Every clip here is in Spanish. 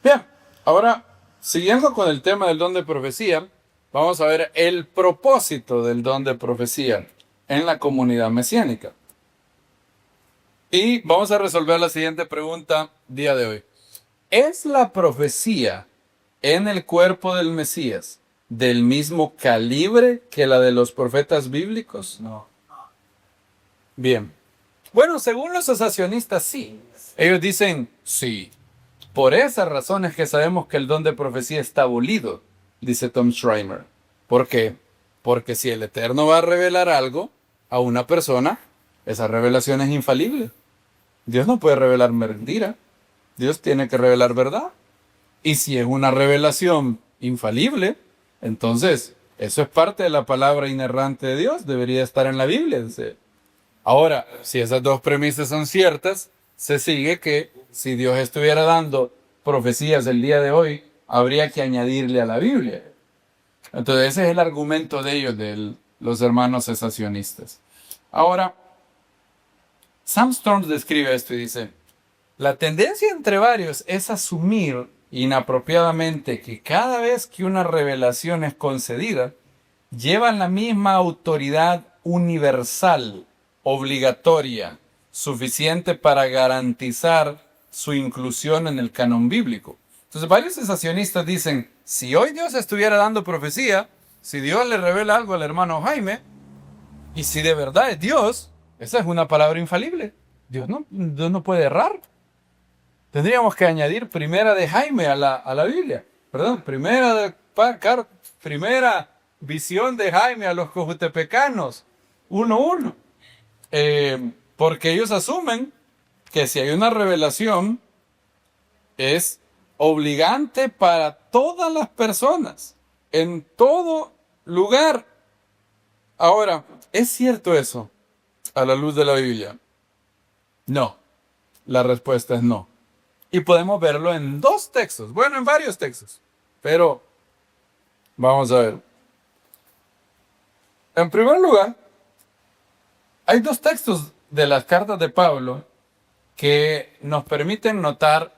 Bien, ahora, siguiendo con el tema del don de profecía, vamos a ver el propósito del don de profecía en la comunidad mesiánica. Y vamos a resolver la siguiente pregunta día de hoy. ¿Es la profecía en el cuerpo del Mesías del mismo calibre que la de los profetas bíblicos? No. Bien. Bueno, según los cesacionistas, sí. Ellos dicen sí. Por esas razones que sabemos que el don de profecía está abolido, dice Tom Schreimer. ¿Por qué? Porque si el Eterno va a revelar algo a una persona, esa revelación es infalible. Dios no puede revelar mentira. Dios tiene que revelar verdad. Y si es una revelación infalible, entonces eso es parte de la palabra inerrante de Dios. Debería estar en la Biblia. Dice. Ahora, si esas dos premisas son ciertas, se sigue que si Dios estuviera dando profecías el día de hoy, habría que añadirle a la Biblia. Entonces ese es el argumento de ellos, de los hermanos cesacionistas. Ahora, Sam Storms describe esto y dice, la tendencia entre varios es asumir inapropiadamente que cada vez que una revelación es concedida, llevan la misma autoridad universal, obligatoria, suficiente para garantizar su inclusión en el canon bíblico. Entonces varios cesacionistas dicen, si hoy Dios estuviera dando profecía, si Dios le revela algo al hermano Jaime, y si de verdad es Dios, esa es una palabra infalible. Dios no puede errar. Tendríamos que añadir primera de Jaime a la Biblia. Perdón, primera visión de Jaime a los cojutepecanos. 1:1. Porque ellos asumen que si hay una revelación es obligante para todas las personas, en todo lugar. Ahora, ¿es cierto eso a la luz de la Biblia? No. La respuesta es no. Y podemos verlo en dos textos, bueno, en varios textos. Pero vamos a ver. En primer lugar, hay dos textos de las cartas de Pablo que nos permiten notar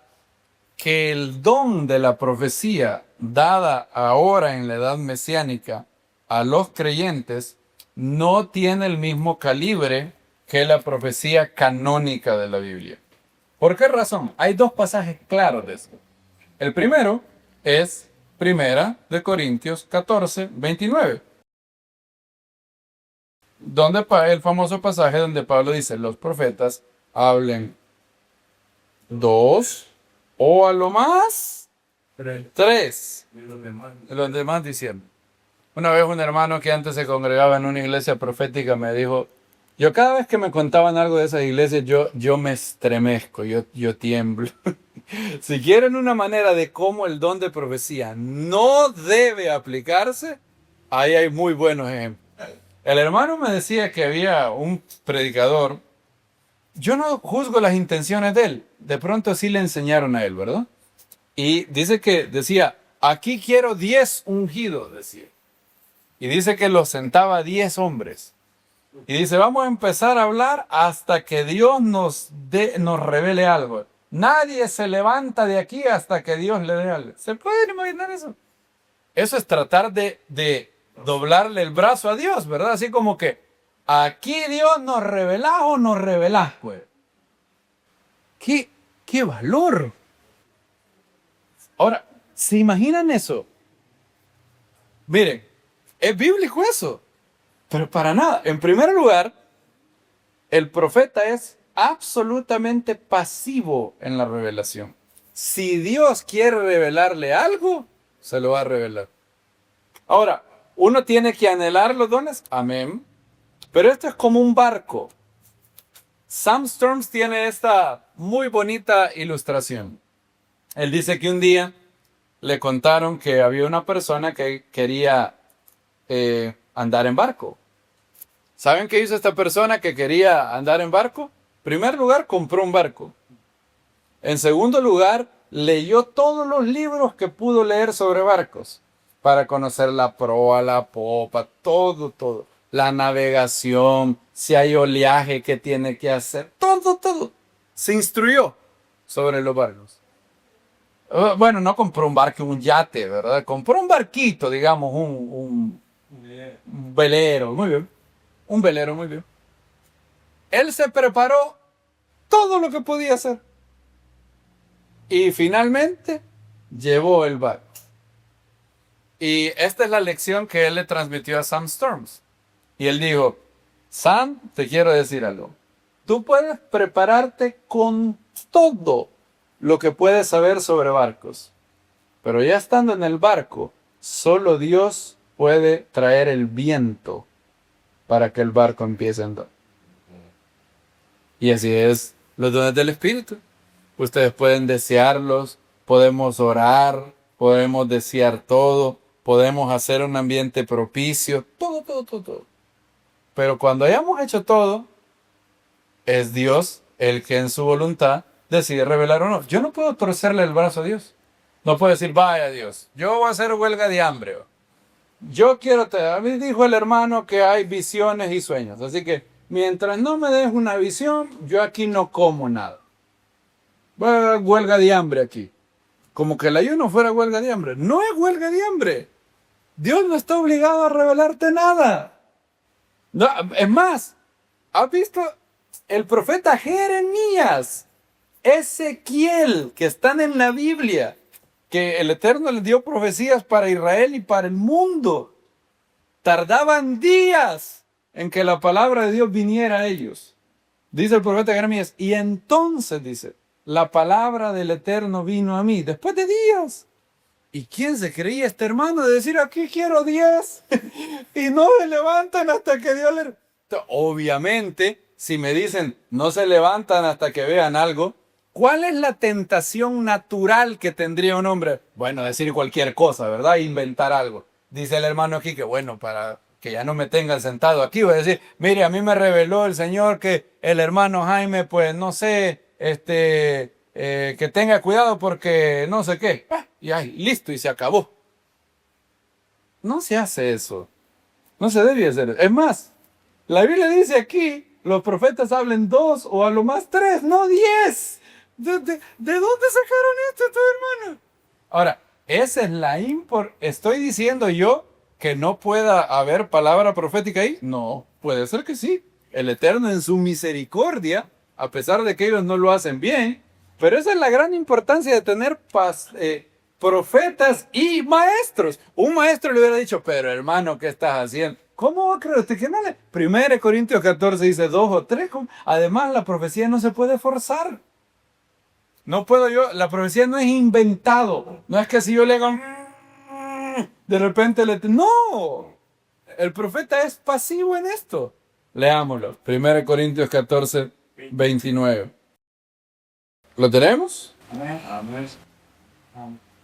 que el don de la profecía dada ahora en la edad mesiánica a los creyentes no tiene el mismo calibre que la profecía canónica de la Biblia. ¿Por qué razón? Hay dos pasajes claros de eso. El primero es Primera de Corintios 14:29, donde el famoso pasaje donde Pablo dice, los profetas hablen dos o a lo más tres. Los demás diciendo. Una vez un hermano que antes se congregaba en una iglesia profética me dijo, yo cada vez que me contaban algo de esas iglesias, yo me estremezco, yo tiemblo. Si quieren una manera de cómo el don de profecía no debe aplicarse, ahí hay muy buenos ejemplos. El hermano me decía que había un predicador. Yo no juzgo las intenciones de él. De pronto sí le enseñaron a él, ¿verdad? Y dice que decía, aquí quiero 10 ungidos, decía. Y dice que los sentaba 10 hombres. Y dice, vamos a empezar a hablar hasta que Dios nos revele algo. Nadie se levanta de aquí hasta que Dios le dé algo. ¿Se pueden imaginar eso? Eso es tratar de doblarle el brazo a Dios, ¿verdad? Así como que, aquí Dios nos revelás o nos revelás, pues. ¿Qué valor? Ahora, ¿se imaginan eso? Miren, es bíblico eso. Pero para nada. En primer lugar, el profeta es absolutamente pasivo en la revelación. Si Dios quiere revelarle algo, se lo va a revelar. Ahora, uno tiene que anhelar los dones. Amén. Pero esto es como un barco. Sam Storms tiene esta muy bonita ilustración. Él dice que un día le contaron que había una persona que quería andar en barco. ¿Saben qué hizo esta persona que quería andar en barco? En primer lugar, compró un barco. En segundo lugar, leyó todos los libros que pudo leer sobre barcos para conocer la proa, la popa, todo. La navegación, si hay oleaje que tiene que hacer, todo. Se instruyó sobre los barcos. Bueno, no compró un barco, un yate, ¿verdad? Compró un barquito, digamos, un velero, muy bien. Un velero, muy bien. Él se preparó todo lo que podía hacer. Y finalmente llevó el barco. Y esta es la lección que él le transmitió a Sam Storms. Y él dijo, Sam, te quiero decir algo. Tú puedes prepararte con todo lo que puedes saber sobre barcos. Pero ya estando en el barco, solo Dios puede traer el viento para que el barco empiece a andar. Y así es los dones del Espíritu. Ustedes pueden desearlos, podemos orar, podemos desear todo, podemos hacer un ambiente propicio, todo. Pero cuando hayamos hecho todo, es Dios el que en su voluntad decide revelar o no. Yo no puedo torcerle el brazo a Dios. No puedo decir, vaya Dios, yo voy a hacer huelga de hambre. Yo quiero tener, a mí dijo el hermano que hay visiones y sueños. Así que mientras no me des una visión, yo aquí no como nada. Voy a haber huelga de hambre aquí. Como que el ayuno fuera huelga de hambre. No es huelga de hambre. Dios no está obligado a revelarte nada. No, es más, ¿has visto el profeta Jeremías, Ezequiel, que están en la Biblia? Que el Eterno les dio profecías para Israel y para el mundo. Tardaban días en que la palabra de Dios viniera a ellos. Dice el profeta Jeremías, y entonces dice, la palabra del Eterno vino a mí, después de días. ¿Y quién se creía este hermano de decir, aquí quiero 10? Y no se levantan hasta que Dios le... Obviamente, si me dicen, no se levantan hasta que vean algo, ¿cuál es la tentación natural que tendría un hombre? Bueno, decir cualquier cosa, ¿verdad? Inventar algo. Dice el hermano aquí que, bueno, para que ya no me tengan sentado aquí, voy a decir, mire, a mí me reveló el Señor que el hermano Jaime, pues, no sé, que tenga cuidado porque no sé qué. Y ahí, listo, y se acabó. No se hace eso. No se debe hacer eso. Es más, la Biblia dice aquí, los profetas hablen 2 o a lo más 3, no 10. ¿De dónde sacaron esto, hermano? Ahora, esa es la ¿Estoy diciendo yo que no pueda haber palabra profética ahí? No, puede ser que sí. El Eterno en su misericordia, a pesar de que ellos no lo hacen bien, pero esa es la gran importancia de tener profetas y maestros. Un maestro le hubiera dicho, pero hermano, ¿qué estás haciendo? ¿Cómo va a creer usted que no le...? 1 Corintios 14 dice 2 o 3. Además, la profecía no se puede forzar. No puedo yo, la profecía no es inventado. No es que si yo le hago... de repente le... No, el profeta es pasivo en esto. Leámoslo. 1 Corintios 14, 29. ¿Lo tenemos? Amén.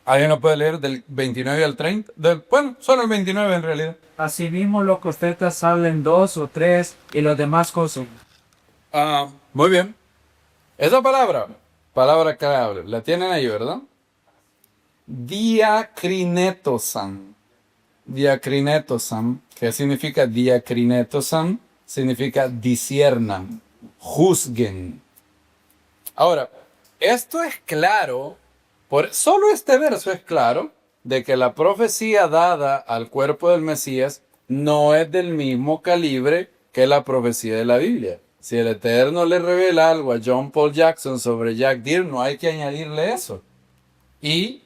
¿Alguien lo puede leer del 29 al 30? Bueno, solo el 29 en realidad. Asimismo, los profetas hablen 2 o 3 y los demás cosas. Muy bien. Esa palabra clave, la tienen ahí, ¿verdad? Diacrinetosan. Diacrinetosan. ¿Qué significa diacrinetosan? Significa disciernan, juzguen. Ahora, esto es claro, solo este verso es claro de que la profecía dada al cuerpo del Mesías no es del mismo calibre que la profecía de la Biblia. Si el Eterno le revela algo a John Paul Jackson sobre Jack Deere, no hay que añadirle eso. Y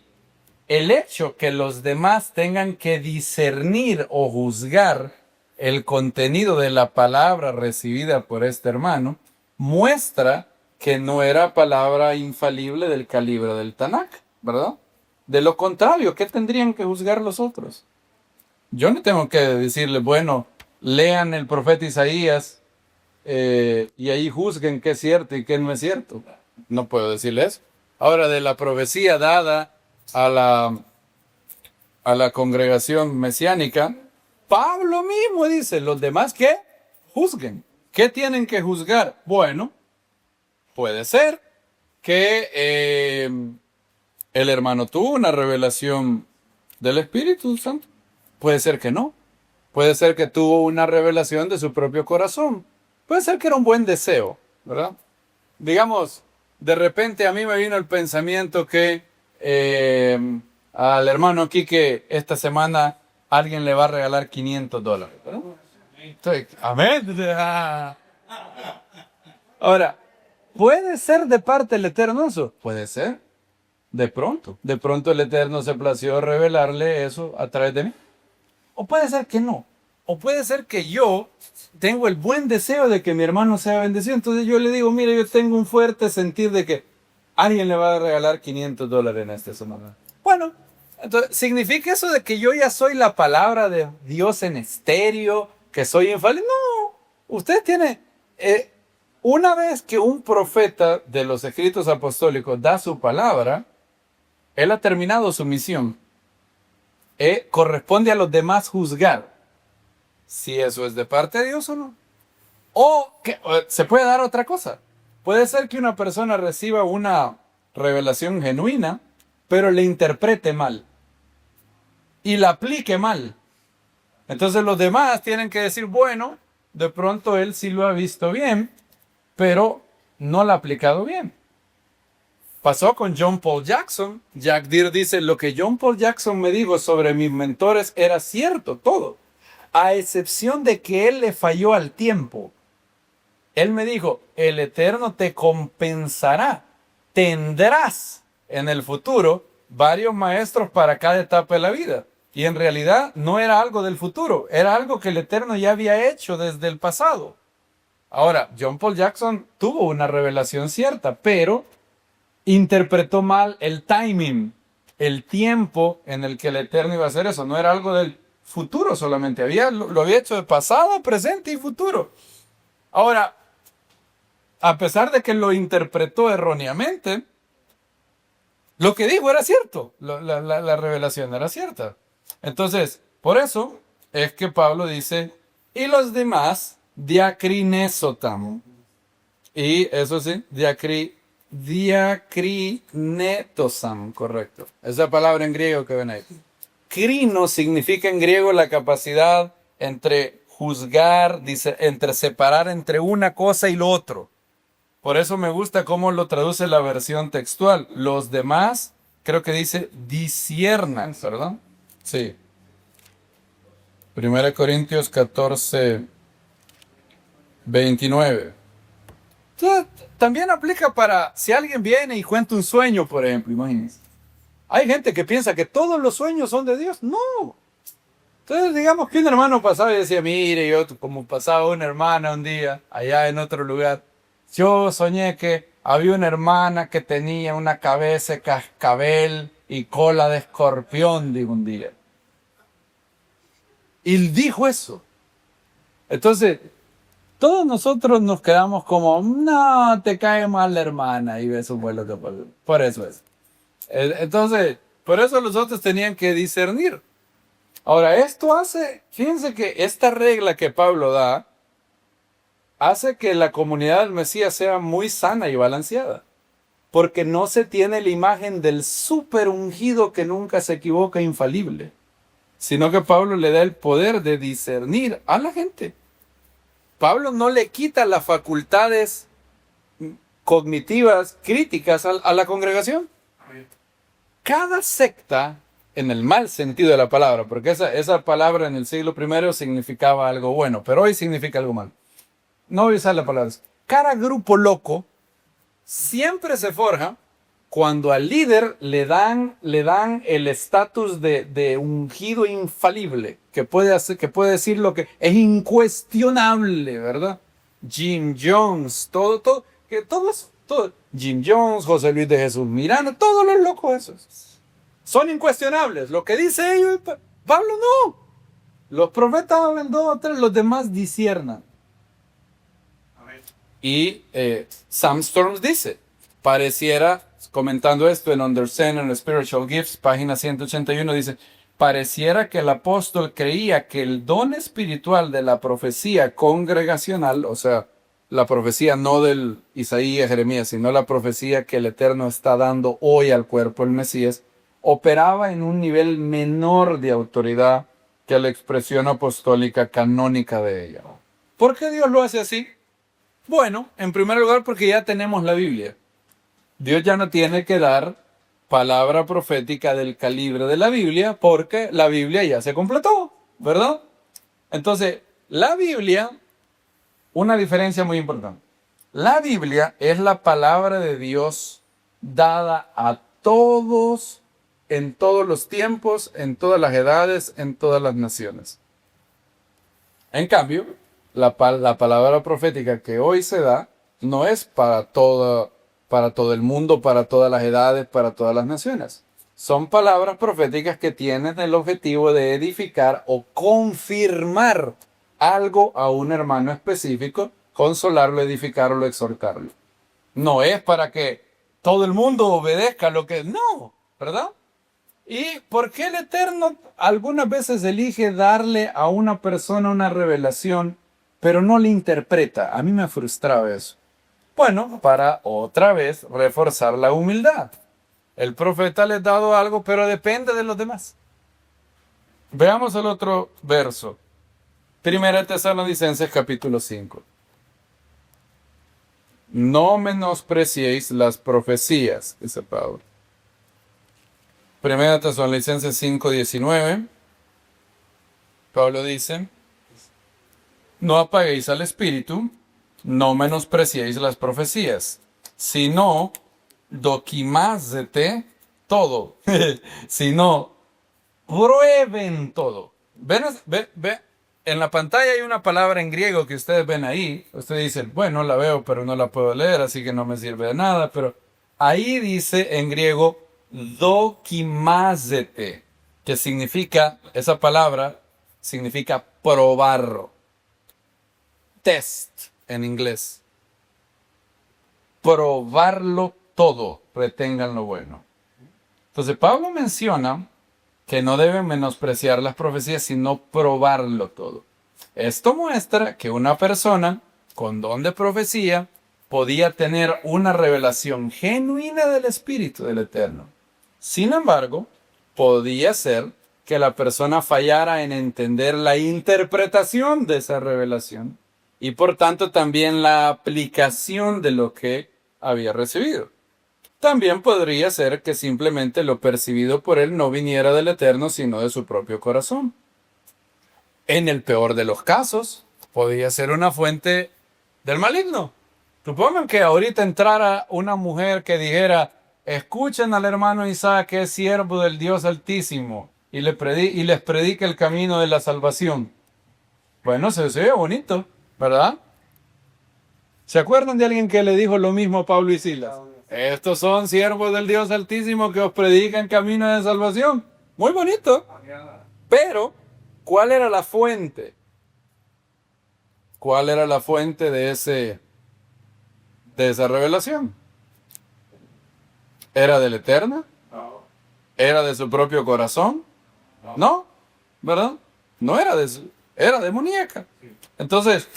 el hecho que los demás tengan que discernir o juzgar el contenido de la palabra recibida por este hermano muestra que no era palabra infalible del calibre del Tanakh, ¿verdad? De lo contrario, ¿qué tendrían que juzgar los otros? Yo no tengo que decirles, bueno, lean el profeta Isaías y ahí juzguen qué es cierto y qué no es cierto. No puedo decirles eso. Ahora, de la profecía dada a la congregación mesiánica, Pablo mismo dice, los demás ¿qué? Juzguen. ¿Qué tienen que juzgar? Bueno, puede ser que el hermano tuvo una revelación del Espíritu Santo. Puede ser que no. Puede ser que tuvo una revelación de su propio corazón. Puede ser que era un buen deseo, ¿verdad? Digamos, de repente a mí me vino el pensamiento que al hermano Quique esta semana alguien le va a regalar $500, ¿verdad? Entonces, amén. Ah. Ahora, ¿puede ser de parte del Eterno eso? Puede ser. De pronto el Eterno se plació revelarle eso a través de mí. O puede ser que no. O puede ser que yo tengo el buen deseo de que mi hermano sea bendecido. Entonces yo le digo, mire, yo tengo un fuerte sentir de que alguien le va a regalar $500 en esta semana. Bueno, entonces, ¿significa eso de que yo ya soy la palabra de Dios en estéreo? ¿Que soy infalible? No. Usted tiene... una vez que un profeta de los escritos apostólicos da su palabra, él ha terminado su misión. Corresponde a los demás juzgar si eso es de parte de Dios o no. O que se puede dar otra cosa. Puede ser que una persona reciba una revelación genuina, pero le interprete mal y la aplique mal. Entonces los demás tienen que decir, bueno, de pronto él sí lo ha visto bien, pero no la ha aplicado bien. Pasó con John Paul Jackson. Jack Deere dice, lo que John Paul Jackson me dijo sobre mis mentores era cierto, todo. A excepción de que él le falló al tiempo. Él me dijo, el Eterno te compensará. Tendrás en el futuro varios maestros para cada etapa de la vida. Y en realidad no era algo del futuro, era algo que el Eterno ya había hecho desde el pasado. Ahora, John Paul Jackson tuvo una revelación cierta, pero interpretó mal el timing, el tiempo en el que el Eterno iba a hacer eso. No era algo del futuro solamente, lo había hecho de pasado, presente y futuro. Ahora, a pesar de que lo interpretó erróneamente, lo que dijo era cierto, la revelación era cierta. Entonces, por eso es que Pablo dice, y los demás, diacrinesotam. Y eso sí, diacrinetosam, correcto. Esa palabra en griego que ven ahí. Crino significa en griego la capacidad entre juzgar, dice, entre separar entre una cosa y lo otro. Por eso me gusta cómo lo traduce la versión textual. Los demás, creo que dice disciernan, ¿verdad? Sí. 1 Corintios 14, 29. Entonces, también aplica para si alguien viene y cuenta un sueño, por ejemplo, imagínense. Hay gente que piensa que todos los sueños son de Dios. No. Entonces, digamos que un hermano pasaba y decía, mire, yo como pasaba una hermana un día allá en otro lugar, yo soñé que había una hermana que tenía una cabeza de cascabel y cola de escorpión, digo un día. Y dijo eso. Entonces, todos nosotros nos quedamos como, no, te cae mal la hermana, y eso fue lo que pasó. Por eso es. Entonces, por eso los otros tenían que discernir. Ahora, esto hace, fíjense que esta regla que Pablo da, hace que la comunidad del Mesías sea muy sana y balanceada. Porque no se tiene la imagen del súper ungido que nunca se equivoca, infalible. Sino que Pablo le da el poder de discernir a la gente. Pablo no le quita las facultades cognitivas, críticas a la congregación. Cada secta, en el mal sentido de la palabra, porque esa palabra en el siglo I significaba algo bueno, pero hoy significa algo malo. No voy a usar la palabra. Cada grupo loco siempre se forja cuando al líder le dan el estatus de ungido infalible, que puede decir lo que es incuestionable, ¿verdad? Jim Jones, todo, Jim Jones, José Luis de Jesús Miranda, todos los locos esos son incuestionables. Lo que dice ellos, Pablo no. Los profetas hablan 2 o 3, los demás disciernan. Y Sam Storms dice, pareciera, comentando esto en Understanding and Spiritual Gifts, página 181, dice, pareciera que el apóstol creía que el don espiritual de la profecía congregacional, o sea, la profecía no del Isaías, Jeremías, sino la profecía que el Eterno está dando hoy al cuerpo del Mesías, operaba en un nivel menor de autoridad que la expresión apostólica canónica de ella. ¿Por qué Dios lo hace así? Bueno, en primer lugar porque ya tenemos la Biblia. Dios ya no tiene que dar palabra profética del calibre de la Biblia, porque la Biblia ya se completó, ¿verdad? Entonces, la Biblia, una diferencia muy importante. La Biblia es la palabra de Dios dada a todos, en todos los tiempos, en todas las edades, en todas las naciones. En cambio, la palabra profética que hoy se da no es para todo el mundo, para todas las edades, para todas las naciones. Son palabras proféticas que tienen el objetivo de edificar o confirmar algo a un hermano específico, consolarlo, edificarlo, exhortarlo. No es para que todo el mundo obedezca lo que... No, ¿verdad? ¿Y por qué el Eterno algunas veces elige darle a una persona una revelación, pero no la interpreta? A mí me frustraba eso. Bueno, para otra vez reforzar la humildad. El profeta le ha dado algo, pero depende de los demás. Veamos el otro verso. Primera Tesalonicenses capítulo 5. No menospreciéis las profecías, dice Pablo. Primera Tesalonicenses 5:19. Pablo dice: no apaguéis al espíritu, no menospreciéis las profecías, sino doquimázete todo, sino prueben todo. Ve, en la pantalla hay una palabra en griego que ustedes ven ahí. Ustedes dicen, bueno, la veo, pero no la puedo leer, así que no me sirve de nada. Pero ahí dice en griego, dokimázete, que significa, esa palabra significa probarlo. Test en inglés. Probarlo todo, retengan lo bueno. Entonces Pablo menciona que no deben menospreciar las profecías, sino probarlo todo. Esto muestra que una persona con don de profecía podía tener una revelación genuina del Espíritu del Eterno. Sin embargo, podía ser que la persona fallara en entender la interpretación de esa revelación y por tanto también la aplicación de lo que había recibido. También podría ser que simplemente lo percibido por él no viniera del Eterno, sino de su propio corazón. En el peor de los casos, podía ser una fuente del maligno. Supongan que ahorita entrara una mujer que dijera, escuchen al hermano Isaac, que es siervo del Dios Altísimo, y les predique el camino de la salvación. Bueno, se ve bonito, ¿verdad? ¿Se acuerdan de alguien que le dijo lo mismo a Pablo y Silas? Estos son siervos del Dios Altísimo que os predican camino de salvación. Muy bonito. Pero, ¿cuál era la fuente? ¿Cuál era la fuente de esa revelación? ¿Era del Eterno? ¿Era de su propio corazón? No, ¿verdad? No era era demoníaca. Entonces,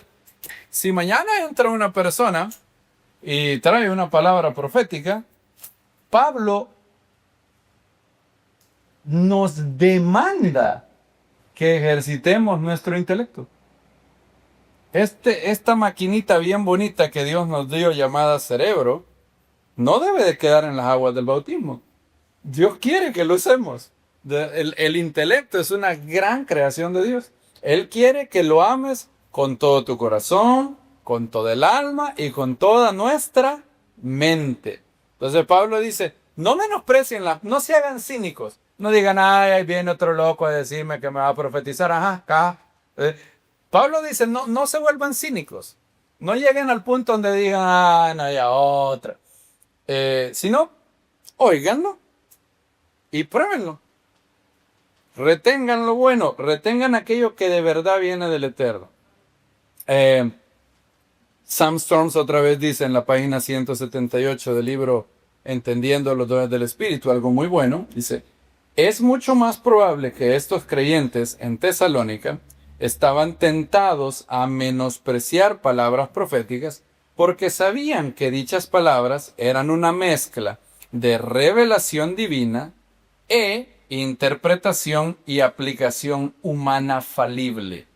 si mañana entra una persona y trae una palabra profética, Pablo nos demanda que ejercitemos nuestro intelecto. Esta maquinita bien bonita que Dios nos dio llamada cerebro, no debe de quedar en las aguas del bautismo. Dios quiere que lo usemos. El intelecto es una gran creación de Dios. Él quiere que lo ames con todo tu corazón, con todo el alma y con toda nuestra mente. Entonces Pablo dice, no menosprecien, no se hagan cínicos. No digan, ay, ahí viene otro loco a decirme que me va a profetizar. Ajá, acá. Pablo dice, no se vuelvan cínicos. No lleguen al punto donde digan, ah, no, ya otra. Sino, óiganlo y pruébenlo. Retengan lo bueno, retengan aquello que de verdad viene del Eterno. Sam Storms otra vez dice en la página 178 del libro Entendiendo los dones del Espíritu, algo muy bueno. Dice, es mucho más probable que estos creyentes en Tesalónica estaban tentados a menospreciar palabras proféticas porque sabían que dichas palabras eran una mezcla de revelación divina e interpretación y aplicación humana falible.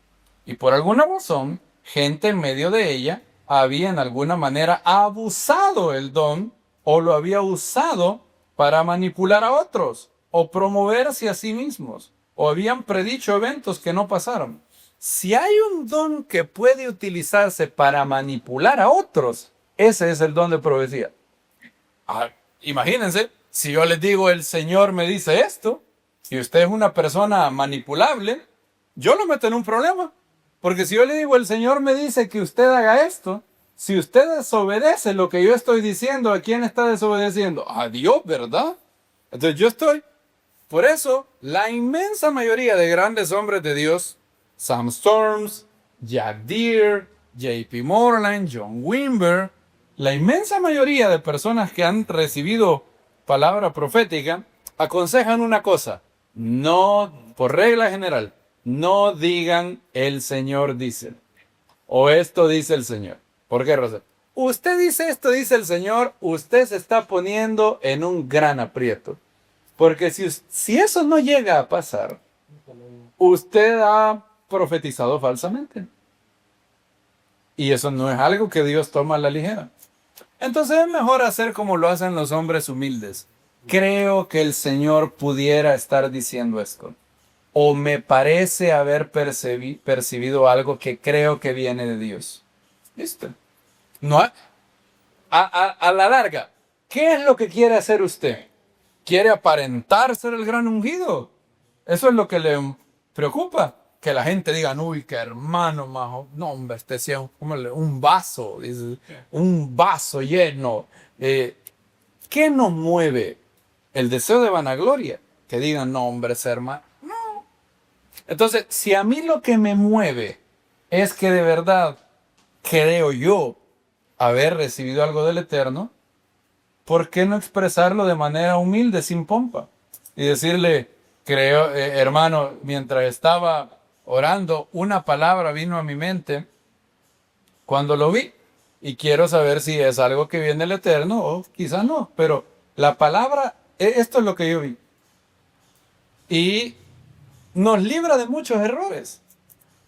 Y por alguna razón, gente en medio de ella había en alguna manera abusado el don o lo había usado para manipular a otros o promoverse a sí mismos, o habían predicho eventos que no pasaron. Si hay un don que puede utilizarse para manipular a otros, ese es el don de profecía. Ah, imagínense, si yo les digo el Señor me dice esto, y usted es una persona manipulable, yo lo meto en un problema. Porque si yo le digo el Señor me dice que usted haga esto, si usted desobedece lo que yo estoy diciendo, ¿a quién está desobedeciendo? A Dios, ¿verdad? Entonces yo estoy. Por eso, la inmensa mayoría de grandes hombres de Dios, Sam Storms, Jack Deere, J.P. Moreland, John Wimber, la inmensa mayoría de personas que han recibido palabra profética, aconsejan una cosa: no, por regla general, no digan el Señor dice, o esto dice el Señor. ¿Por qué razón? Usted dice esto dice el Señor, usted se está poniendo en un gran aprieto. Porque si eso no llega a pasar, usted ha profetizado falsamente. Y eso no es algo que Dios toma a la ligera. Entonces es mejor hacer como lo hacen los hombres humildes. Creo que el Señor pudiera estar diciendo esto. O me parece haber percibido algo que creo que viene de Dios. ¿Listo? No, a la larga, ¿qué es lo que quiere hacer usted? ¿Quiere aparentar ser el gran ungido? Eso es lo que le preocupa. Que la gente diga, uy, qué hermano, majo. No, hombre, este sí es un vaso, dice, un vaso lleno. ¿Qué nos mueve? El deseo de vanagloria. Que digan, no, hombre, ese hermano. No. Entonces, si a mí lo que me mueve es que de verdad creo yo haber recibido algo del Eterno, ¿por qué no expresarlo de manera humilde, sin pompa? Y decirle, creo, hermano, mientras estaba orando, una palabra vino a mi mente cuando lo vi. Y quiero saber si es algo que viene del Eterno o quizás no. Pero la palabra, esto es lo que yo vi. Y nos libra de muchos errores.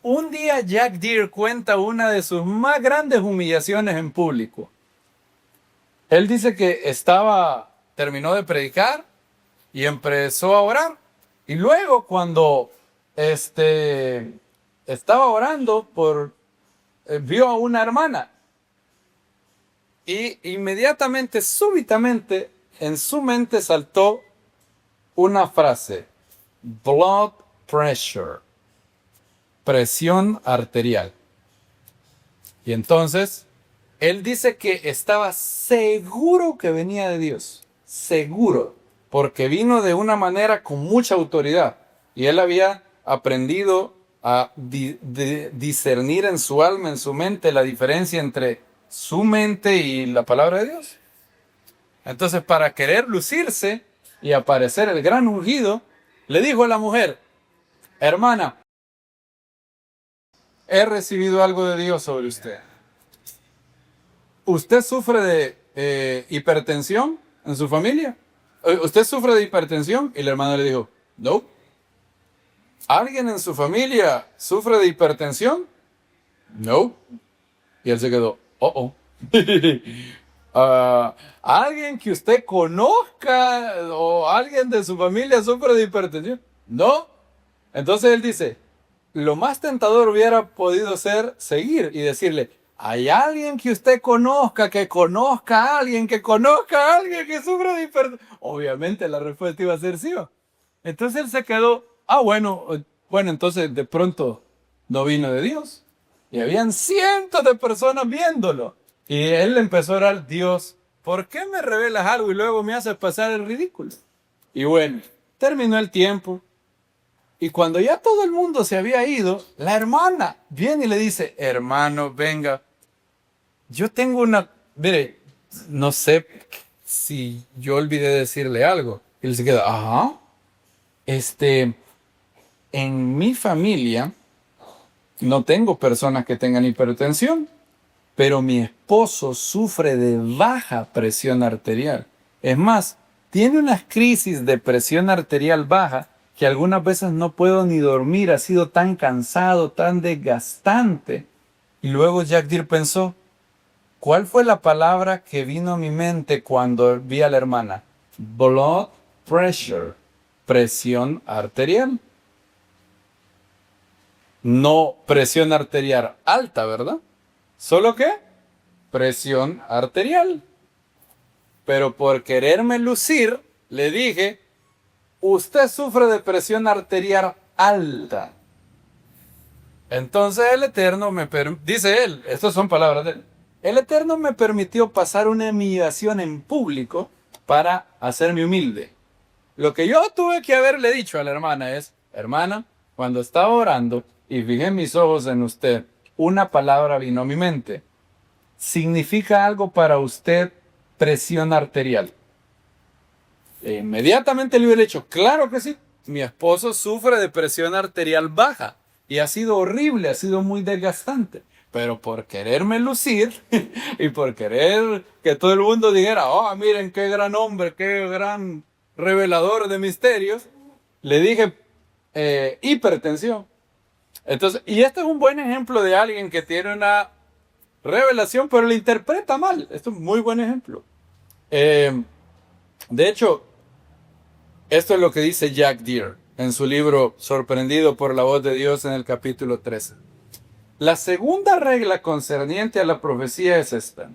Un día Jack Deere cuenta una de sus más grandes humillaciones en público. Él dice que terminó de predicar y empezó a orar. Y luego cuando estaba orando, vio a una hermana. Y inmediatamente, súbitamente, en su mente saltó una frase: blood pressure, presión arterial. Y entonces, él dice que estaba seguro que venía de Dios. Seguro. Porque vino de una manera con mucha autoridad. Y él había aprendido a discernir en su alma, en su mente, la diferencia entre su mente y la palabra de Dios. Entonces, para querer lucirse y aparecer el gran ungido, le dijo a la mujer: hermana, he recibido algo de Dios sobre usted. ¿Usted sufre de hipertensión en su familia? ¿Usted sufre de hipertensión? Y la hermana le dijo, no. ¿Alguien en su familia sufre de hipertensión? No. Y él se quedó, ¿alguien que usted conozca o alguien de su familia sufre de hipertensión? No. Entonces él dice, lo más tentador hubiera podido ser seguir y decirle, ¿hay alguien que usted conozca, que conozca a alguien, que conozca a alguien que sufre de hipertensión? Obviamente la respuesta iba a ser sí. Entonces él se quedó, bueno, entonces de pronto no vino de Dios. Y habían cientos de personas viéndolo. Y él empezó a orar, Dios, ¿por qué me revelas algo y luego me haces pasar el ridículo? Y bueno, terminó el tiempo. Y cuando ya todo el mundo se había ido, la hermana viene y le dice, hermano, venga, yo tengo mire, no sé si yo olvidé decirle algo. Y él se queda, en mi familia no tengo personas que tengan hipertensión, pero mi esposo sufre de baja presión arterial. Es más, tiene unas crisis de presión arterial baja que algunas veces no puedo ni dormir, ha sido tan cansado, tan desgastante. Y luego Jack Deere pensó, ¿cuál fue la palabra que vino a mi mente cuando vi a la hermana? blood pressure, presión arterial. No presión arterial alta, ¿verdad? ¿Solo qué? Presión arterial. Pero por quererme lucir, le dije, usted sufre de presión arterial alta. Entonces el Eterno dice él, estas son palabras de él, el Eterno me permitió pasar una humillación en público para hacerme humilde. Lo que yo tuve que haberle dicho a la hermana es, hermana, cuando estaba orando y fijé mis ojos en usted, una palabra vino a mi mente. ¿Significa algo para usted presión arterial? E inmediatamente le hubiera dicho, claro que sí. Mi esposo sufre de presión arterial baja y ha sido horrible, ha sido muy desgastante. Pero por quererme lucir y por querer que todo el mundo dijera, oh, miren qué gran hombre, qué gran revelador de misterios, le dije hipertensión. Entonces, y este es un buen ejemplo de alguien que tiene una revelación, pero la interpreta mal. Esto es un muy buen ejemplo. De hecho, esto es lo que dice Jack Deere en su libro Sorprendido por la voz de Dios en el capítulo 13. La segunda regla concerniente a la profecía es esta.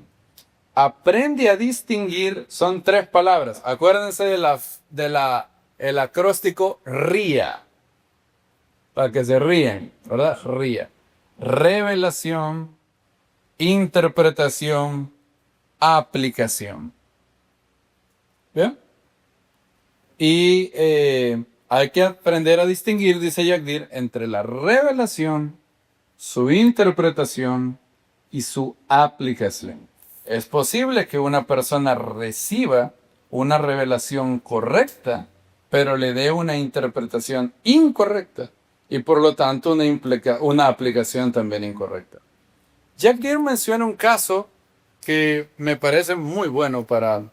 Aprende a distinguir, son 3 palabras. Acuérdense el acróstico RIA. Para que se ríen, ¿verdad? RIA. Revelación, interpretación, aplicación. ¿Bien? Y hay que aprender a distinguir, dice Jack Deere, entre la revelación, su interpretación y su aplicación. Es posible que una persona reciba una revelación correcta, pero le dé una interpretación incorrecta y por lo tanto una aplicación también incorrecta. Jack Deere menciona un caso que me parece muy bueno para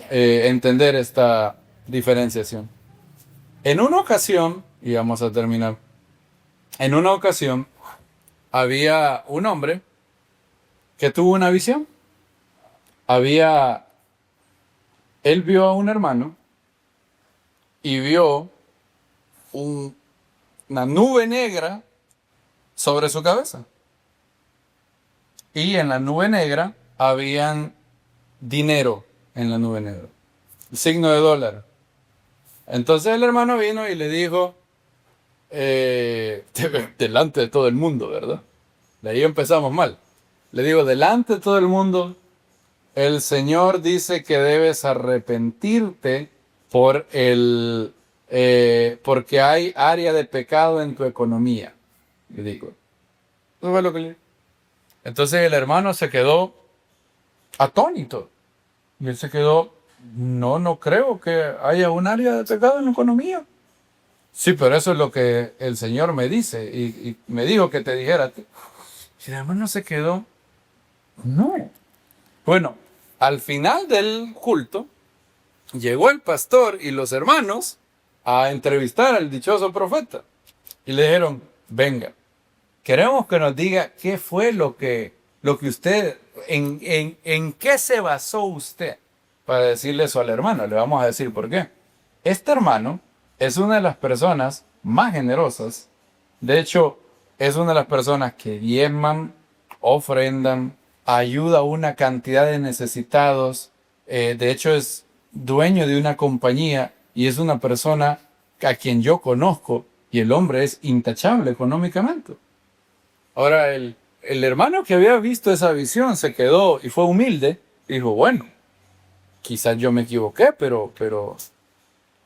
entender esta diferenciación. En una ocasión, y vamos a terminar, en una ocasión había un hombre que tuvo una visión. Él vio a un hermano y vio una nube negra sobre su cabeza. Y en la nube negra habían dinero en la nube negra, el signo de dólar. Entonces el hermano vino y le dijo, delante de todo el mundo, ¿verdad? De ahí empezamos mal. Le digo, delante de todo el mundo, el Señor dice que debes arrepentirte porque hay área de pecado en tu economía. Le digo, eso fue lo que le digo. Entonces el hermano se quedó atónito. Y él se quedó, no creo que haya un área de pecado en la economía. Sí, pero eso es lo que el Señor me dice y me dijo que te dijera a ti. Y el hermano se quedó, no. Bueno, al final del culto, llegó el pastor y los hermanos a entrevistar al dichoso profeta. Y le dijeron, venga, queremos que nos diga qué fue lo que usted, en qué se basó usted para decirle eso al hermano. Le vamos a decir por qué. Este hermano es una de las personas más generosas. De hecho, es una de las personas que diezman, ofrendan, ayuda a una cantidad de necesitados. De hecho, es dueño de una compañía y es una persona a quien yo conozco y el hombre es intachable económicamente. Ahora, el hermano que había visto esa visión se quedó y fue humilde y dijo, bueno, quizás yo me equivoqué, pero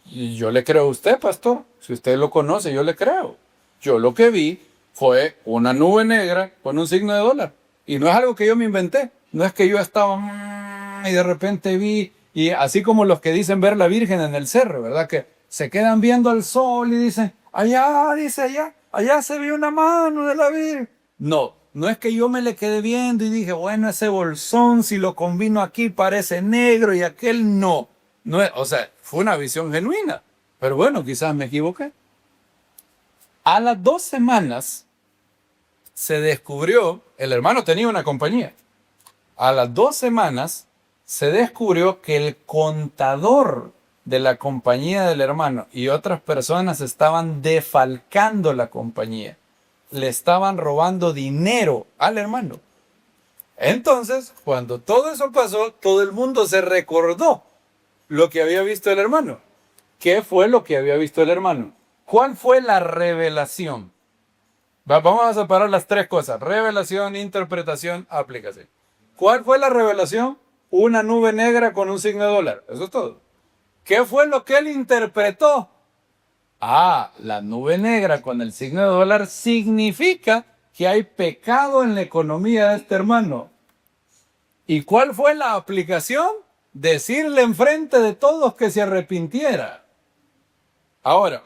yo le creo a usted, pastor. Si usted lo conoce, yo le creo. Yo lo que vi fue una nube negra con un signo de dólar. Y no es algo que yo me inventé. No es que yo estaba y de repente vi, y así como los que dicen ver la Virgen en el cerro, ¿verdad? Que se quedan viendo al sol y dicen, allá se ve una mano de la Virgen. No es que yo me le quedé viendo y dije, bueno, ese bolsón, si lo combino aquí parece negro y aquel no. No es, o sea, fue una visión genuina. Pero bueno, quizás me equivoqué. A las 2 semanas se descubrió, el hermano tenía una compañía. A las 2 semanas se descubrió que el contador de la compañía del hermano y otras personas estaban defalcando la compañía. Le estaban robando dinero al hermano. Entonces, cuando todo eso pasó, todo el mundo se recordó lo que había visto el hermano. ¿Qué fue lo que había visto el hermano? ¿Cuál fue la revelación? Vamos a separar las tres cosas: revelación, interpretación, aplicación. ¿Cuál fue la revelación? Una nube negra con un signo de dólar. Eso es todo. ¿Qué fue lo que él interpretó? La nube negra con el signo de dólar significa que hay pecado en la economía de este hermano. ¿Y cuál fue la aplicación? Decirle enfrente de todos que se arrepintiera. Ahora,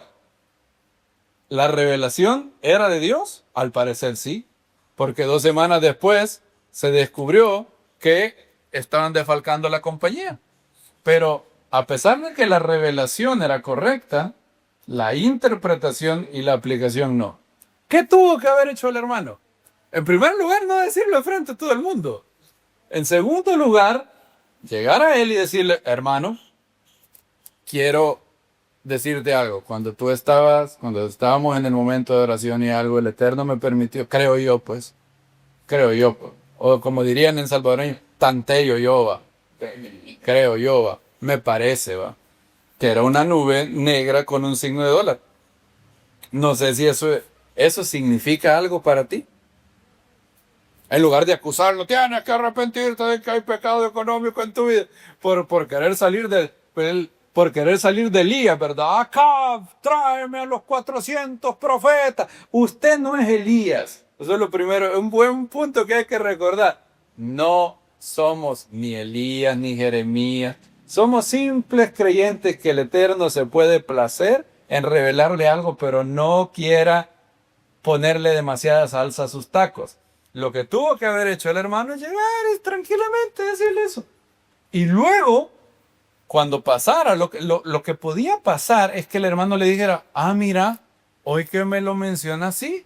¿la revelación era de Dios? Al parecer sí, porque 2 semanas después se descubrió que estaban defalcando la compañía. Pero a pesar de que la revelación era correcta, la interpretación y la aplicación no. ¿Qué tuvo que haber hecho el hermano? En primer lugar, no decirlo frente a todo el mundo. En segundo lugar, llegar a él y decirle: hermano, quiero decirte algo. Cuando estábamos en el momento de oración y algo, el Eterno me permitió, creo yo, o como dirían en salvadoreño, tanteo yo, va. Creo yo, va. Me parece, va. Que era una nube negra con un signo de dólar. No sé si eso significa algo para ti. En lugar de acusarlo, tienes que arrepentirte de que hay pecado económico en tu vida por querer salir de Elías, ¿verdad? Acá, tráeme a los 400 profetas. Usted no es Elías. Eso es lo primero, un buen punto que hay que recordar. No somos ni Elías ni Jeremías. Somos simples creyentes que el Eterno se puede placer en revelarle algo, pero no quiera ponerle demasiada salsa a sus tacos. Lo que tuvo que haber hecho el hermano es llegar tranquilamente a decirle eso. Y luego, cuando pasara, lo que podía pasar es que el hermano le dijera: mira, hoy que me lo menciona así,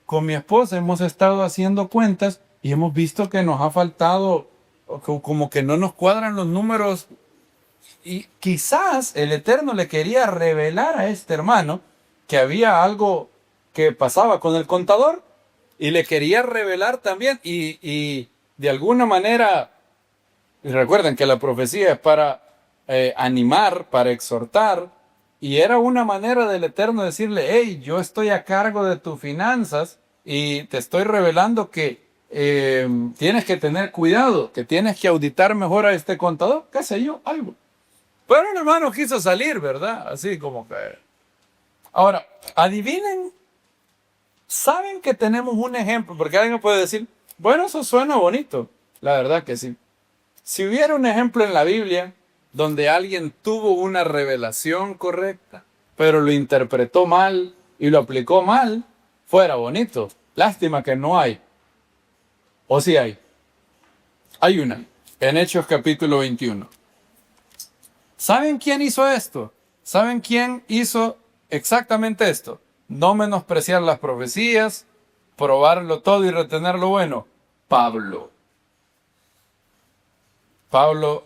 con mi esposa hemos estado haciendo cuentas y hemos visto que nos ha faltado, como que no nos cuadran los números. Y quizás el Eterno le quería revelar a este hermano que había algo que pasaba con el contador y le quería revelar también y de alguna manera, recuerden que la profecía es para animar, para exhortar, y era una manera del Eterno decirle: hey, yo estoy a cargo de tus finanzas y te estoy revelando que tienes que tener cuidado, que tienes que auditar mejor a este contador, qué sé yo, algo. Pero el hermano quiso salir, ¿verdad? Así como que... Ahora, adivinen, ¿saben que tenemos un ejemplo? Porque alguien puede decir: bueno, eso suena bonito. La verdad que sí. Si hubiera un ejemplo en la Biblia donde alguien tuvo una revelación correcta, pero lo interpretó mal y lo aplicó mal, fuera bonito. Lástima que no hay. ¿O sí hay? Hay una, en Hechos capítulo 21. ¿Saben quién hizo esto? ¿Saben quién hizo exactamente esto? No menospreciar las profecías, probarlo todo y retener lo bueno. Pablo. Pablo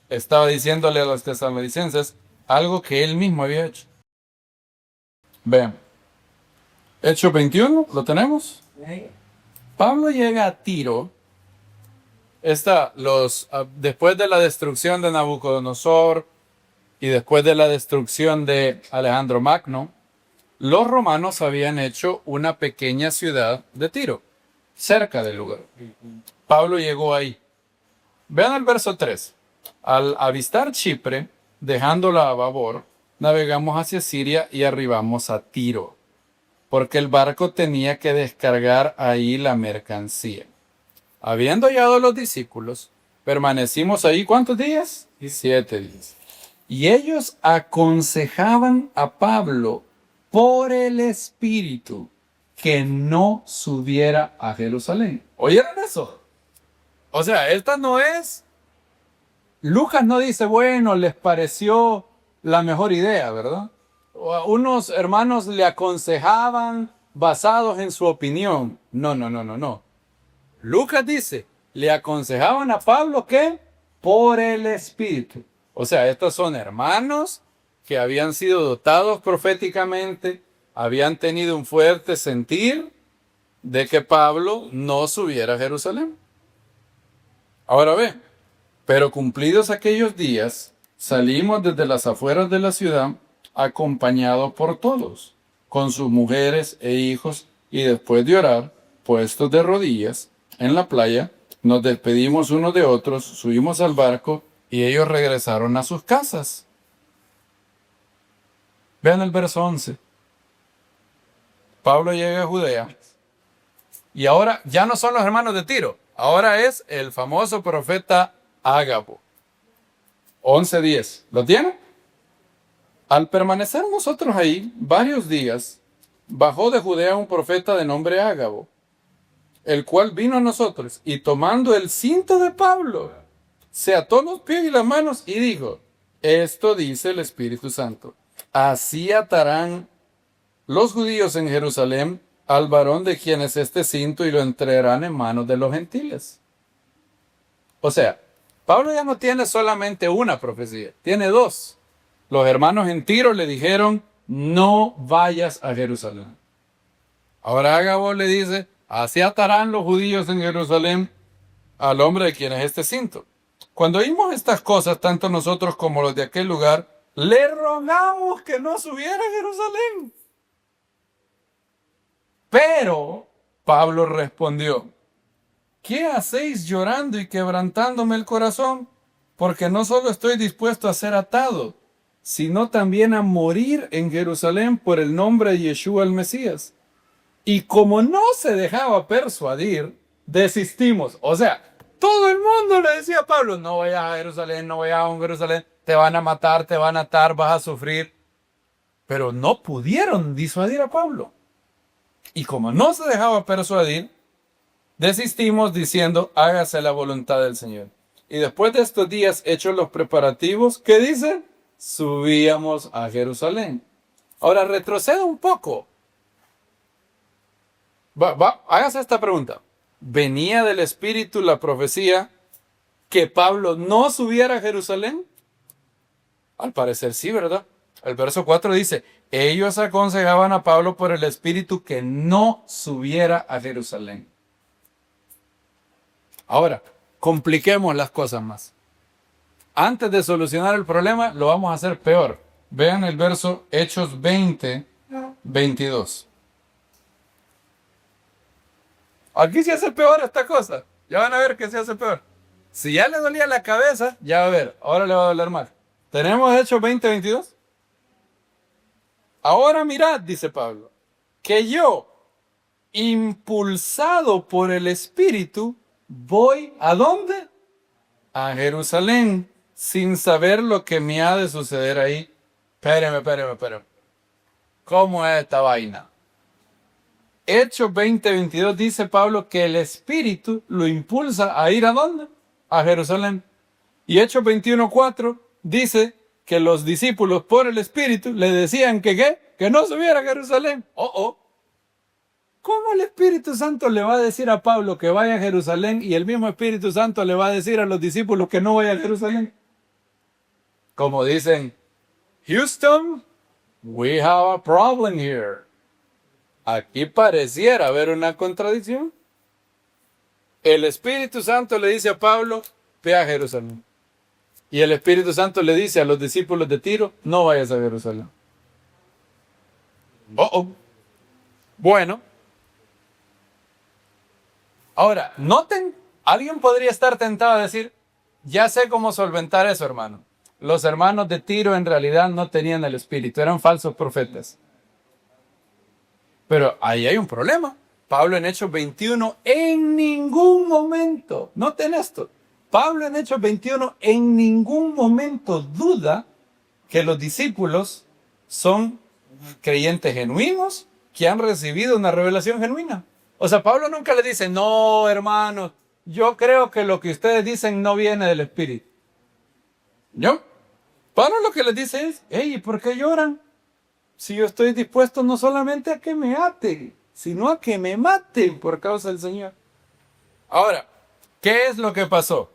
estaba diciéndole a los tesalonicenses algo que él mismo había hecho. Vean. Hechos 21, ¿lo tenemos? Pablo llega a Tiro. Después de la destrucción de Nabucodonosor y después de la destrucción de Alejandro Magno, los romanos habían hecho una pequeña ciudad de Tiro, cerca del lugar. Pablo llegó ahí. Vean el verso 3. Al avistar Chipre, dejándola a babor, navegamos hacia Siria y arribamos a Tiro, porque el barco tenía que descargar ahí la mercancía. Habiendo hallado los discípulos, permanecimos ahí, ¿cuántos días? 7 días. Y ellos aconsejaban a Pablo por el Espíritu que no subiera a Jerusalén. ¿Oyeron eso? O sea, esta no es... Lucas no dice, bueno, les pareció la mejor idea, ¿verdad? Unos hermanos le aconsejaban basados en su opinión. No. Lucas dice, le aconsejaban a Pablo que por el Espíritu. O sea, estos son hermanos que habían sido dotados proféticamente, habían tenido un fuerte sentir de que Pablo no subiera a Jerusalén. Ahora ve, pero cumplidos aquellos días, salimos desde las afueras de la ciudad, acompañados por todos, con sus mujeres e hijos, y después de orar, puestos de rodillas en la playa, nos despedimos unos de otros, subimos al barco, y ellos regresaron a sus casas. Vean el verso 11. Pablo llega a Judea, y ahora ya no son los hermanos de Tiro, ahora es el famoso profeta Ágabo. 11:10. ¿Lo tiene? Al permanecer nosotros ahí varios días, bajó de Judea un profeta de nombre Ágabo, el cual vino a nosotros y tomando el cinto de Pablo, se ató los pies y las manos y dijo: esto dice el Espíritu Santo, así atarán los judíos en Jerusalén al varón de quien es este cinto y lo entregarán en manos de los gentiles. O sea, Pablo ya no tiene solamente una profecía, tiene dos. Los hermanos en Tiro le dijeron: no vayas a Jerusalén. Ahora Ágabo le dice: así atarán los judíos en Jerusalén al hombre de quien es este cinto. Cuando oímos estas cosas, tanto nosotros como los de aquel lugar, le rogamos que no subiera a Jerusalén. Pero Pablo respondió: ¿qué hacéis llorando y quebrantándome el corazón? Porque no solo estoy dispuesto a ser atado, sino también a morir en Jerusalén por el nombre de Yeshua el Mesías. Y como no se dejaba persuadir, desistimos. O sea, todo el mundo le decía a Pablo: no vayas a Jerusalén, no vayas a Jerusalén, te van a matar, te van a atar, vas a sufrir. Pero no pudieron disuadir a Pablo. Y como no se dejaba persuadir, desistimos diciendo: hágase la voluntad del Señor. Y después de estos días hechos los preparativos, ¿qué dicen? Subíamos a Jerusalén. Ahora retrocedo un poco. Hágase esta pregunta. ¿Venía del Espíritu la profecía que Pablo no subiera a Jerusalén? Al parecer sí, ¿verdad? El verso 4 dice: ellos aconsejaban a Pablo por el Espíritu que no subiera a Jerusalén. Ahora, compliquemos las cosas más. Antes de solucionar el problema, lo vamos a hacer peor. Vean el verso Hechos 20:22. Aquí se hace peor esta cosa. Ya van a ver que se hace peor. Si ya le dolía la cabeza, ya va a ver. Ahora le va a doler más. ¿Tenemos Hechos 20:22? Ahora mirad, dice Pablo, que yo, impulsado por el Espíritu, voy ¿a dónde? A Jerusalén, sin saber lo que me ha de suceder ahí. Espéreme. ¿Cómo es esta vaina? Hechos 20:22 dice Pablo que el Espíritu lo impulsa a ir ¿a dónde? A Jerusalén. Y Hechos 21:4 dice que los discípulos por el Espíritu le decían que ¿qué? Que no subiera a Jerusalén. ¿Cómo el Espíritu Santo le va a decir a Pablo que vaya a Jerusalén y el mismo Espíritu Santo le va a decir a los discípulos que no vayan a Jerusalén? Como dicen: Houston, we have a problem here. Aquí pareciera haber una contradicción. El Espíritu Santo le dice a Pablo: ve a Jerusalén. Y el Espíritu Santo le dice a los discípulos de Tiro: no vayas a Jerusalén. Bueno. Ahora, noten, alguien podría estar tentado a decir: ya sé cómo solventar eso, hermano. Los hermanos de Tiro en realidad no tenían el Espíritu, eran falsos profetas. Pero ahí hay un problema. Pablo en Hechos 21 en ningún momento, noten esto, Pablo en Hechos 21 en ningún momento duda que los discípulos son creyentes genuinos que han recibido una revelación genuina. O sea, Pablo nunca le dice: no, hermanos, yo creo que lo que ustedes dicen no viene del Espíritu. ¿No? Pablo lo que les dice es: hey, ¿por qué lloran? Si yo estoy dispuesto no solamente a que me aten, sino a que me maten por causa del Señor. Ahora, ¿qué es lo que pasó?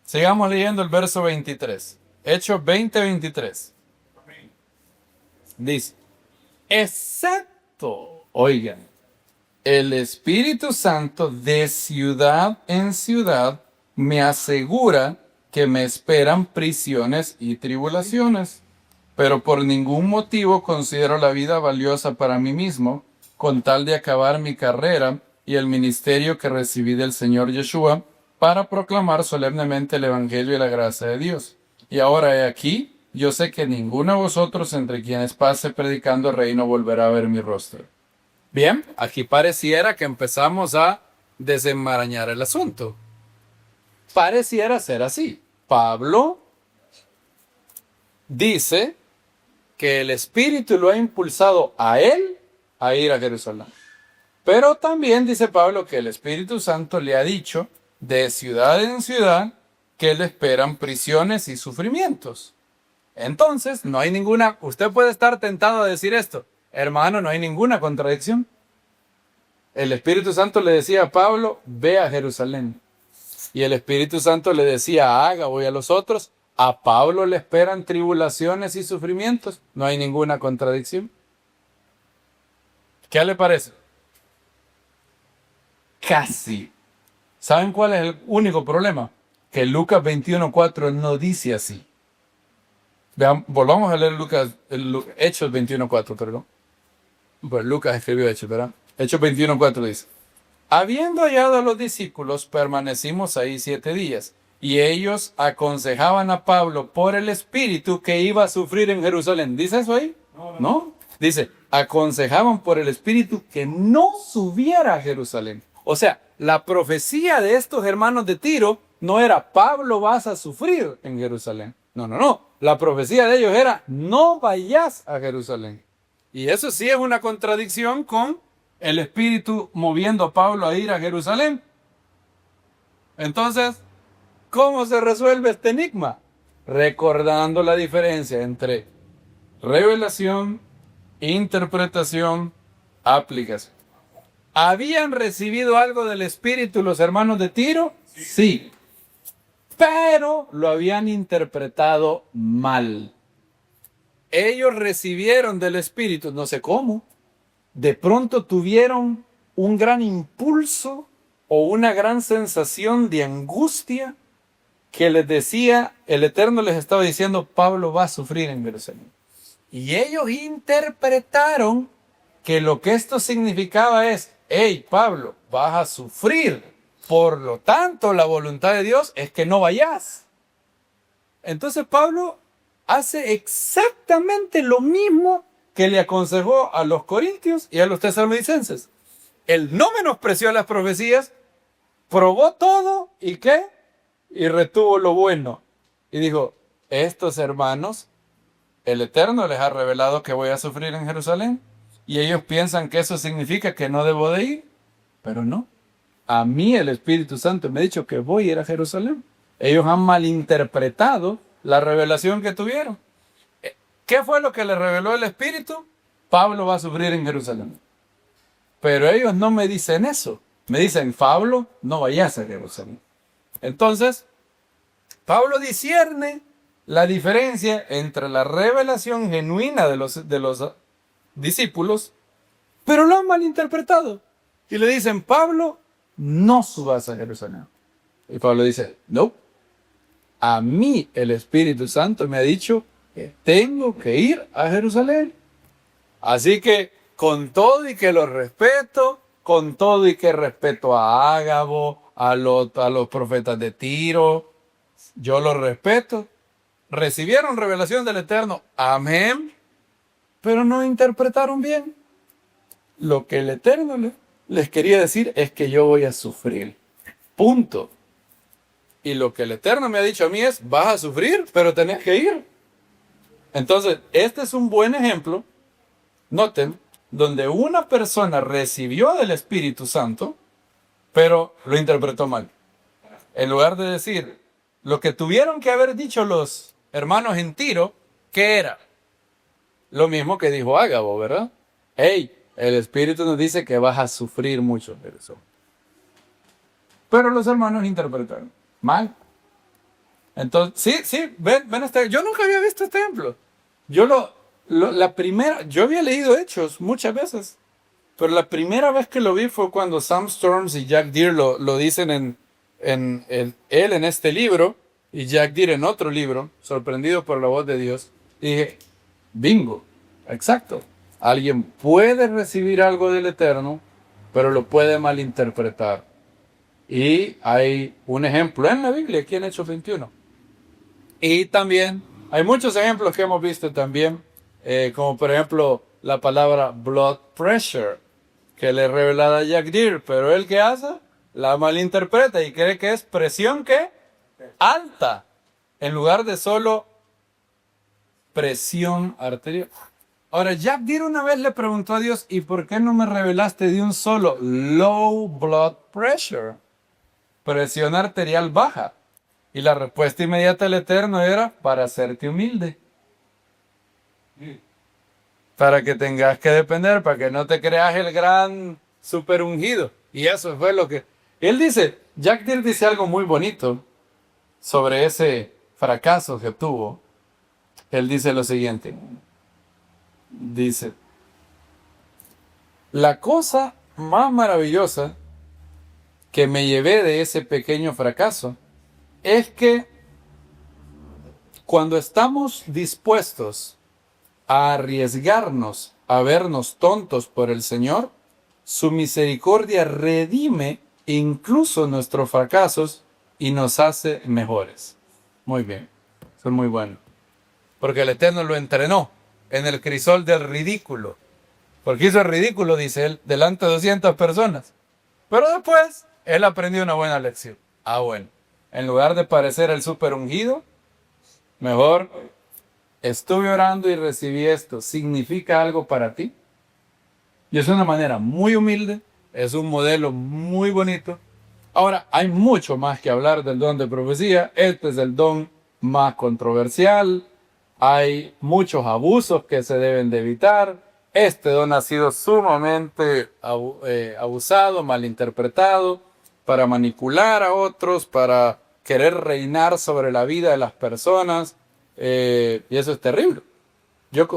Sigamos leyendo el verso 23. Hechos 20:23. Dice, excepto, oigan, el Espíritu Santo de ciudad en ciudad me asegura que me esperan prisiones y tribulaciones, pero por ningún motivo considero la vida valiosa para mí mismo, con tal de acabar mi carrera y el ministerio que recibí del Señor Yeshua para proclamar solemnemente el Evangelio y la gracia de Dios. Y ahora he aquí, yo sé que ninguno de vosotros entre quienes pase predicando el reino volverá a ver mi rostro. Bien, aquí pareciera que empezamos a desenmarañar el asunto. Pareciera ser así. Pablo dice que el Espíritu lo ha impulsado a él a ir a Jerusalén. Pero también dice Pablo que el Espíritu Santo le ha dicho de ciudad en ciudad que le esperan prisiones y sufrimientos. Entonces, no hay ninguna, usted puede estar tentado a decir esto, hermano, no hay ninguna contradicción. El Espíritu Santo le decía a Pablo, ve a Jerusalén. Y el Espíritu Santo le decía a Ágabo y a los otros, a Pablo le esperan tribulaciones y sufrimientos. No hay ninguna contradicción. ¿Qué le parece? Casi. ¿Saben cuál es el único problema? Que Lucas 21:4 no dice así. Vean, volvamos a leer Hechos 21:4, perdón. Pues Lucas escribió Hechos, ¿verdad? Hechos 21:4 dice, habiendo hallado a los discípulos, permanecimos ahí 7 días, y ellos aconsejaban a Pablo por el Espíritu que iba a sufrir en Jerusalén. ¿Dice eso ahí? No. Dice, aconsejaban por el Espíritu que no subiera a Jerusalén. O sea, la profecía de estos hermanos de Tiro no era, Pablo vas a sufrir en Jerusalén. No. La profecía de ellos era, no vayas a Jerusalén. Y eso sí es una contradicción con el Espíritu moviendo a Pablo a ir a Jerusalén. Entonces, ¿cómo se resuelve este enigma? Recordando la diferencia entre revelación, interpretación, aplicación. ¿Habían recibido algo del Espíritu los hermanos de Tiro? Sí. Pero lo habían interpretado mal. Ellos recibieron del Espíritu, no sé cómo, de pronto tuvieron un gran impulso o una gran sensación de angustia que les decía, el Eterno les estaba diciendo, Pablo va a sufrir en Jerusalén. Y ellos interpretaron que lo que esto significaba es, hey, Pablo, vas a sufrir. Por lo tanto, la voluntad de Dios es que no vayas. Entonces Pablo hace exactamente lo mismo que le aconsejó a los corintios y a los tesalonicenses. Él no menospreció las profecías, probó todo y ¿qué? Y retuvo lo bueno. Y dijo, estos hermanos, el Eterno les ha revelado que voy a sufrir en Jerusalén. Y ellos piensan que eso significa que no debo de ir, pero no. A mí el Espíritu Santo me ha dicho que voy a ir a Jerusalén. Ellos han malinterpretado la revelación que tuvieron. ¿Qué fue lo que le reveló el Espíritu? Pablo va a sufrir en Jerusalén. Pero ellos no me dicen eso. Me dicen, Pablo, no vayas a Jerusalén. Entonces, Pablo discierne la diferencia entre la revelación genuina de los discípulos, pero lo han malinterpretado. Y le dicen, Pablo, no subas a Jerusalén. Y Pablo dice, no. A mí el Espíritu Santo me ha dicho que tengo que ir a Jerusalén. Así que con todo y que los respeto, con todo y que respeto a Ágabo, a los profetas de Tiro, yo los respeto. Recibieron revelación del Eterno, amén, pero no interpretaron bien. Lo que el Eterno les quería decir es que yo voy a sufrir. Punto. Y lo que el Eterno me ha dicho a mí es, vas a sufrir, pero tenés que ir. Entonces, este es un buen ejemplo, noten, donde una persona recibió del Espíritu Santo, pero lo interpretó mal. En lugar de decir, lo que tuvieron que haber dicho los hermanos en Tiro, ¿qué era? Lo mismo que dijo Ágabo, ¿verdad? Hey, el Espíritu nos dice que vas a sufrir mucho de eso. Pero los hermanos interpretaron mal. Entonces, sí, ven yo nunca había visto este ejemplo. Yo había leído Hechos muchas veces, pero la primera vez que lo vi fue cuando Sam Storms y Jack Deere lo dicen él en este libro y Jack Deere en otro libro, sorprendido por la voz de Dios. Y dije, bingo, exacto. Alguien puede recibir algo del Eterno, pero lo puede malinterpretar. Y hay un ejemplo en la Biblia, aquí en Hechos 21. Y también hay muchos ejemplos que hemos visto también, como por ejemplo la palabra blood pressure, que le he revelado a Jack Deere, pero él que hace, la malinterpreta y cree que es presión que alta, en lugar de solo presión arterial. Ahora, Jack Deere una vez le preguntó a Dios, ¿y por qué no me revelaste de un solo low blood pressure? Presión arterial baja. Y la respuesta inmediata del Eterno era para hacerte humilde. Para que tengas que depender, para que no te creas el gran super ungido. Y eso fue lo que... Él dice, Jack Deere dice algo muy bonito sobre ese fracaso que tuvo. Él dice lo siguiente. Dice, la cosa más maravillosa que me llevé de ese pequeño fracaso es que cuando estamos dispuestos a arriesgarnos a vernos tontos por el Señor, su misericordia redime incluso nuestros fracasos y nos hace mejores. Muy bien, eso es muy bueno. Porque el Eterno lo entrenó en el crisol del ridículo. Porque hizo el ridículo, dice él, delante de 200 personas. Pero después, él aprendió una buena lección. Ah, bueno. En lugar de parecer el súper ungido, mejor estuve orando y recibí esto. ¿Significa algo para ti? Y es una manera muy humilde, es un modelo muy bonito. Ahora, hay mucho más que hablar del don de profecía. Este es el don más controversial. Hay muchos abusos que se deben de evitar. Este don ha sido sumamente abusado, malinterpretado, para manipular a otros, para querer reinar sobre la vida de las personas. Y eso es terrible. Yo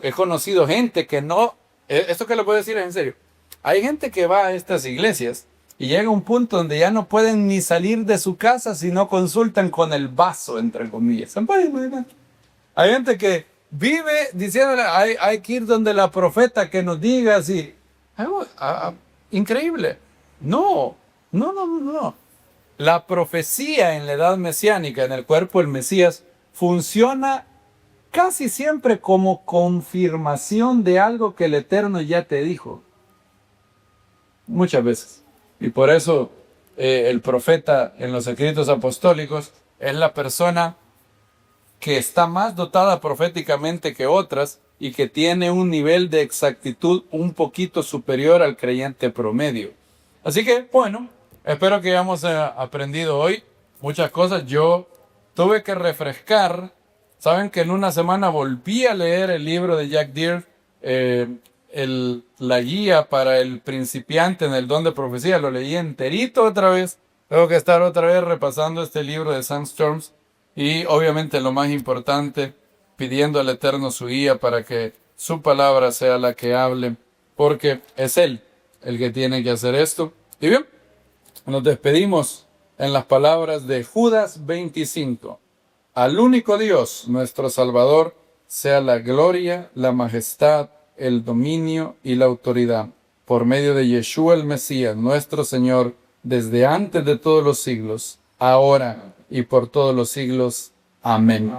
he conocido gente que no... Esto que les voy a decir es en serio. Hay gente que va a estas iglesias y llega a un punto donde ya no pueden ni salir de su casa si no consultan con el vaso, entre comillas. ¿Se pueden imaginar? Hay gente que vive diciéndole, hay que ir donde la profeta que nos diga así. Increíble. No. La profecía en la edad mesiánica, en el cuerpo del Mesías, funciona casi siempre como confirmación de algo que el Eterno ya te dijo. Muchas veces. Y por eso el profeta en los escritos apostólicos es la persona que está más dotada proféticamente que otras y que tiene un nivel de exactitud un poquito superior al creyente promedio. Así que, bueno, espero que hayamos aprendido hoy muchas cosas. Yo tuve que refrescar. Saben que en una semana volví a leer el libro de Jack Deere, la guía para el principiante en el don de profecía. Lo leí enterito otra vez. Tengo que estar otra vez repasando este libro de Sam Storms. Y obviamente lo más importante, pidiendo al Eterno su guía para que su palabra sea la que hable, porque es Él el que tiene que hacer esto. Y bien, nos despedimos en las palabras de Judas 25. Al único Dios, nuestro Salvador, sea la gloria, la majestad, el dominio y la autoridad, por medio de Yeshua el Mesías, nuestro Señor, desde antes de todos los siglos, ahora y por todos los siglos. Amén.